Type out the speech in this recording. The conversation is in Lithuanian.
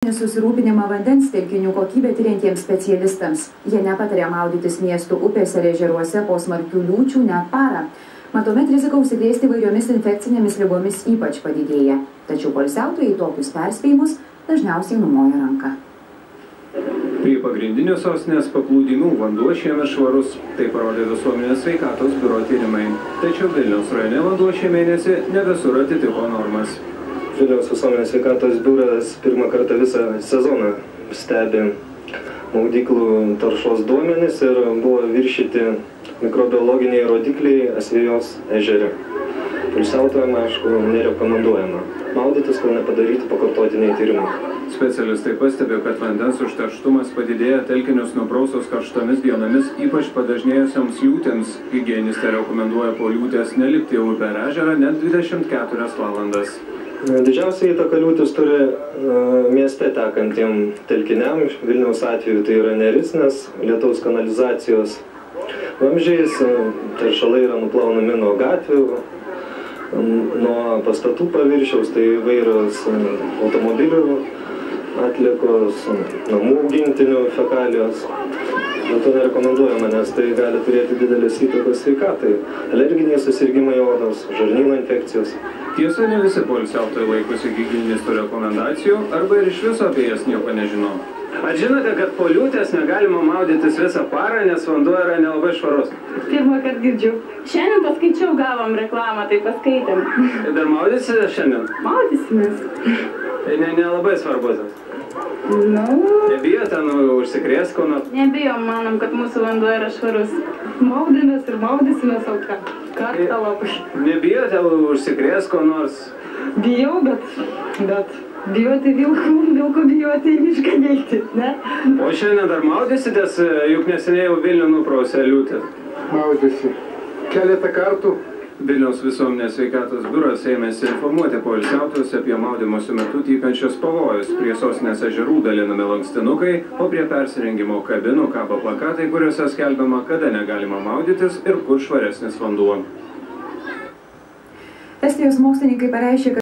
Susirūpinimą vandens telkinių kokybę tiriantiems specialistams. Jie nepataria maudytis miestų upėse ir ežeruose po smarkių liūčių net parą. Matomet rizika užsikrėsti įvairiomis infekcinėmis ligomis ypač padidėja. Tačiau poilsiautojai tokius perspėjimus dažniausiai numoja ranką. Prie pagrindinio sostinės paplūdimių vanduo šiemet švarus. Tai parodė Visuomenės sveikatos biuro tyrimai. Tačiau Vilniaus rajone vanduo šį mėnesį ne visur atitiko normas. Vilniaus Visuomenės sveikatos biuras pirmą kartą visą sezoną stebi maudyklų taršos duomenis ir buvo viršyti mikrobiologiniai rodikliai Asvejos ežere. Poilsiautojams, aišku, nerekomenduojama maudytis, kol nepadaryti pakartotiniai tyrimai. Specialistai pastebi, kad vandens užterštumas padidėja telkinius nuprausus karštomis dienomis, ypač padažnėjusioms liūtėms. Higienistė rekomenduoja po liūtės nelipti į upę ar ežerą net 24 valandas. Didžiausia įtaka liūtis turi mieste tekantiem telkiniam. Vilniaus atveju tai yra Neris, nes lietaus kanalizacijos vamzdžiais teršalai yra nuplaunami nuo gatvių, nuo pastatų paviršiaus, tai įvairios automobilių atliekos, namų augintinių fekalijos. Dėl to nerekomenduojama, nes tai gali turėti didelės įtakos sveikatai. Alerginiai susirgimai odos, žarnyno infekcijos. Tiesa, ne visi poilsiautojai laikosi higienistų rekomendacijų arba ir iš viso apie jas nieko nežino. Ar žinote, kad po liūtės negalima maudytis visą parą, nes vanduo yra nelabai švarus? Pirmą kartą girdžiu. Šiandien paskaičiau, gavom reklamą, tai paskaitėm. Tai dar maudysi šiandien? Maudysimės. Tai nelabai svarbu tas. Nebijote užsikrėsti ko nors? Nebijom, manom, kad mūsų vanduo yra švarus. Maudėmės ir maudysimės auką. Kartą labai. Nebijote užsikrėsti ko nors? Bijau, bet bijoti vilko bijoti į mišką neiti, ne? O šiandien dar maudysitės, juk neseniai jau Vilnių nuprausė liūtis. Maudysi. Keletą kartų. Vilniaus Visuomenės sveikatos biuras ėmėsi informuoti poilsiautojus apie maudymosi metu tykančius pavojus. Prie sostinės ežerų dalinami lankstinukai, o pprie persirengimo kabinų kabo plakatai, kuriuose skelbiama, kada negalima maudytis ir kur švaresnis vanduo. Estijos mokslininkai pareiškė, kad